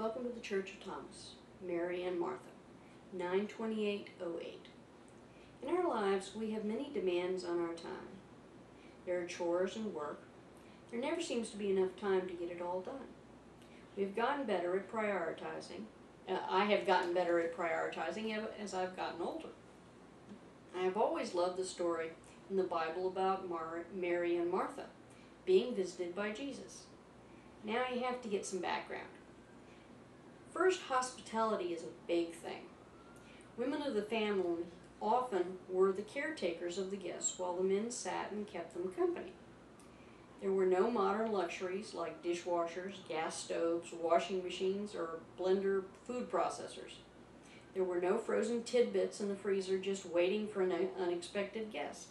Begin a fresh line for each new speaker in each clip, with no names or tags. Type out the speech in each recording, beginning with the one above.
Welcome to the Church of Thomas, Mary and Martha, 9/28/08. In our lives, we have many demands on our time. There are chores and work. There never seems to be enough time to get it all done. We've gotten better at prioritizing. I have gotten better at prioritizing as I've gotten older. I have always loved the story in the Bible about Mary and Martha being visited by Jesus. Now you have to get some background. First, hospitality is a big thing. Women of the family often were the caretakers of the guests while the men sat and kept them company. There were no modern luxuries like dishwashers, gas stoves, washing machines, or blender food processors. There were no frozen tidbits in the freezer just waiting for an unexpected guest.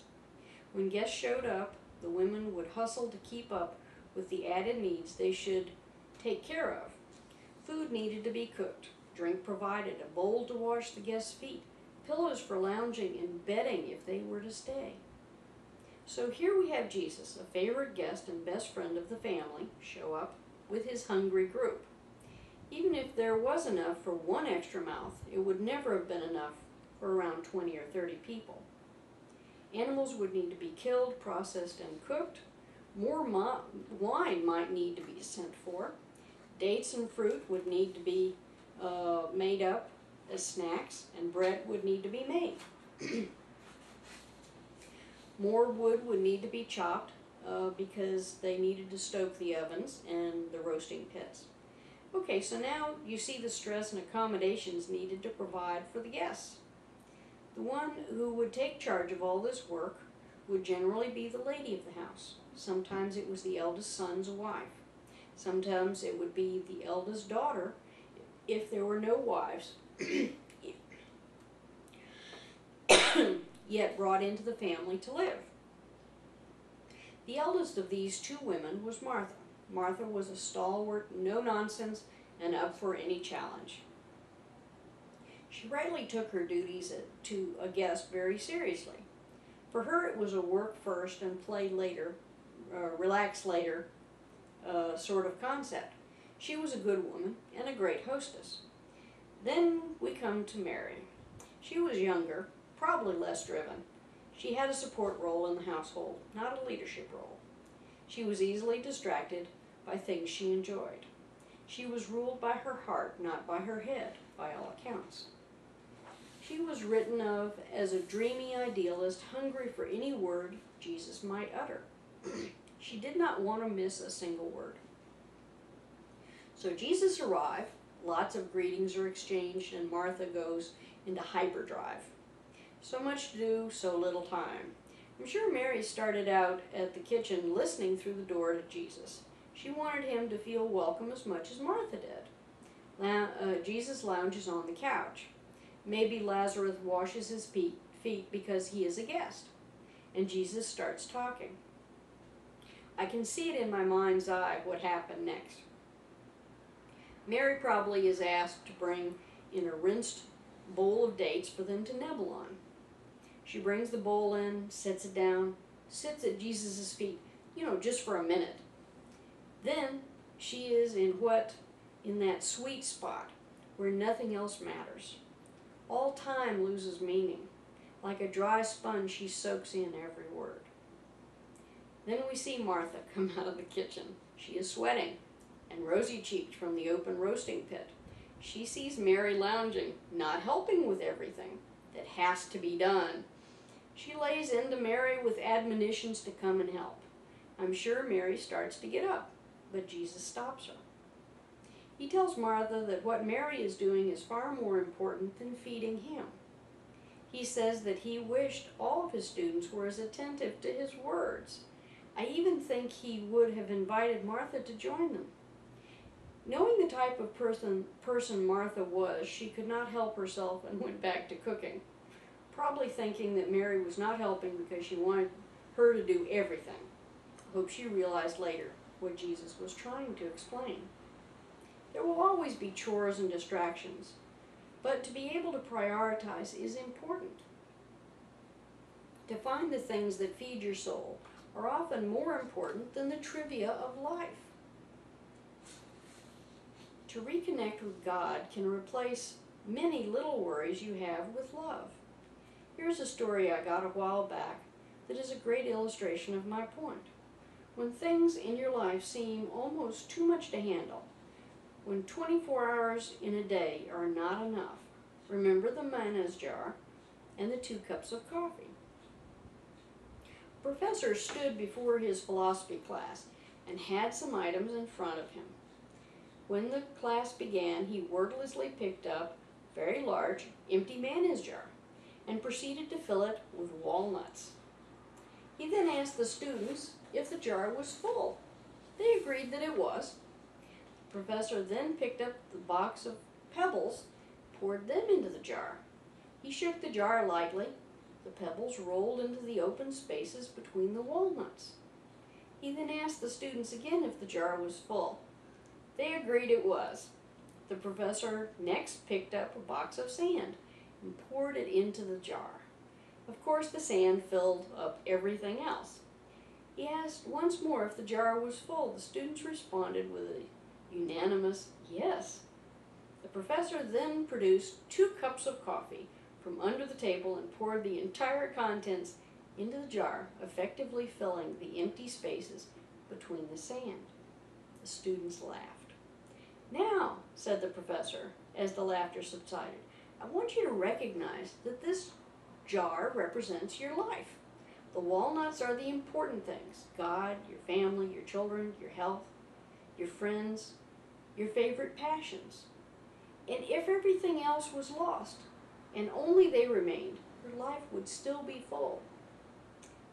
When guests showed up, the women would hustle to keep up with the added needs they should take care of. Food needed to be cooked, drink provided, a bowl to wash the guests' feet, pillows for lounging, and bedding if they were to stay. So here we have Jesus, a favorite guest and best friend of the family, show up with his hungry group. Even if there was enough for one extra mouth, it would never have been enough for around 20 or 30 people. Animals would need to be killed, processed, and cooked. More wine might need to be sent for. Dates and fruit would need to be made up as snacks, and bread would need to be made. More wood would need to be chopped because they needed to stoke the ovens and the roasting pits. Okay, so now you see the stress and accommodations needed to provide for the guests. The one who would take charge of all this work would generally be the lady of the house. Sometimes it was the eldest son's wife. Sometimes it would be the eldest daughter if there were no wives yet brought into the family to live. The eldest of these two women was Martha. Martha was a stalwart, no-nonsense, and up for any challenge. She rightly took her duties to a guest very seriously. For her, it was a work first and play later, relax later sort of concept. She was a good woman and a great hostess. Then we come to Mary. She was younger, probably less driven. She had a support role in the household, not a leadership role. She was easily distracted by things she enjoyed. She was ruled by her heart, not by her head, by all accounts. She was written of as a dreamy idealist, hungry for any word Jesus might utter. She did not want to miss a single word. So Jesus arrived, lots of greetings are exchanged, and Martha goes into hyperdrive. So much to do, so little time. I'm sure Mary started out at the kitchen listening through the door to Jesus. She wanted him to feel welcome as much as Martha did. Jesus lounges on the couch. Maybe Lazarus washes his feet because he is a guest. And Jesus starts talking. I can see it in my mind's eye what happened next. Mary probably is asked to bring in a rinsed bowl of dates for them to nibble on. She brings the bowl in, sets it down, sits at Jesus' feet, just for a minute. Then she is in that sweet spot where nothing else matters. All time loses meaning. Like a dry sponge, she soaks in every word. Then we see Martha come out of the kitchen. She is sweating and rosy-cheeked from the open roasting pit. She sees Mary lounging, not helping with everything that has to be done. She lays into Mary with admonitions to come and help. I'm sure Mary starts to get up, but Jesus stops her. He tells Martha that what Mary is doing is far more important than feeding him. He says that he wished all of his students were as attentive to his words. I even think he would have invited Martha to join them. Knowing the type of person Martha was, she could not help herself and went back to cooking, probably thinking that Mary was not helping because she wanted her to do everything. I hope she realized later what Jesus was trying to explain. There will always be chores and distractions, but to be able to prioritize is important. To find the things that feed your soul are often more important than the trivia of life. To reconnect with God can replace many little worries you have with love. Here's a story I got a while back that is a great illustration of my point. When things in your life seem almost too much to handle, when 24 hours in a day are not enough, remember the mayonnaise jar and the 2 cups of coffee. A professor stood before his philosophy class and had some items in front of him. When the class began, he wordlessly picked up a very large, empty mayonnaise jar and proceeded to fill it with walnuts. He then asked the students if the jar was full. They agreed that it was. The professor then picked up the box of pebbles, poured them into the jar. He shook the jar lightly. The pebbles rolled into the open spaces between the walnuts. He then asked the students again if the jar was full. They agreed it was. The professor next picked up a box of sand and poured it into the jar. Of course, the sand filled up everything else. He asked once more if the jar was full. The students responded with a unanimous yes. The professor then produced 2 cups of coffee from under the table and poured the entire contents into the jar, effectively filling the empty spaces between the sand. The students laughed. "Now," said the professor, as the laughter subsided, "I want you to recognize that this jar represents your life. The walnuts are the important things: God, your family, your children, your health, your friends, your favorite passions. And if everything else was lost, and only they remained, your life would still be full.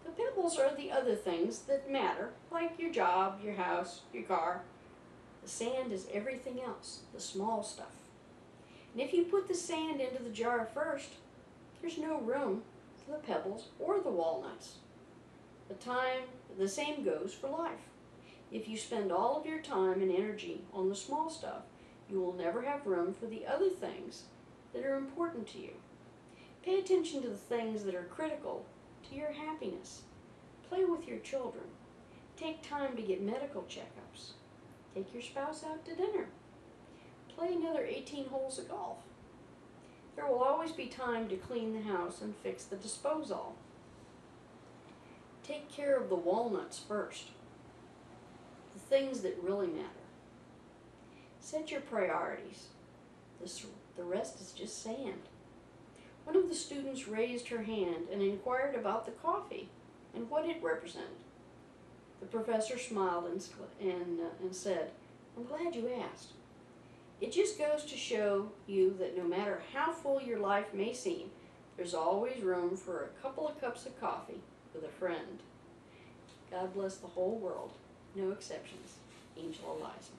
The pebbles are the other things that matter, like your job, your house, your car. The sand is everything else, the small stuff. And if you put the sand into the jar first, there's no room for the pebbles or the walnuts. The same goes for life. If you spend all of your time and energy on the small stuff, you will never have room for the other things that are important to you. Pay attention to the things that are critical to your happiness. Play with your children. Take time to get medical checkups. Take your spouse out to dinner. Play another 18 holes of golf. There will always be time to clean the house and fix the disposal. Take care of the walnuts first, the things that really matter. Set your priorities. The rest is just sand." One of the students raised her hand and inquired about the coffee and what it represented. The professor smiled and said, "I'm glad you asked. It just goes to show you that no matter how full your life may seem, there's always room for a couple of cups of coffee with a friend." God bless the whole world, no exceptions. Angel Eliza.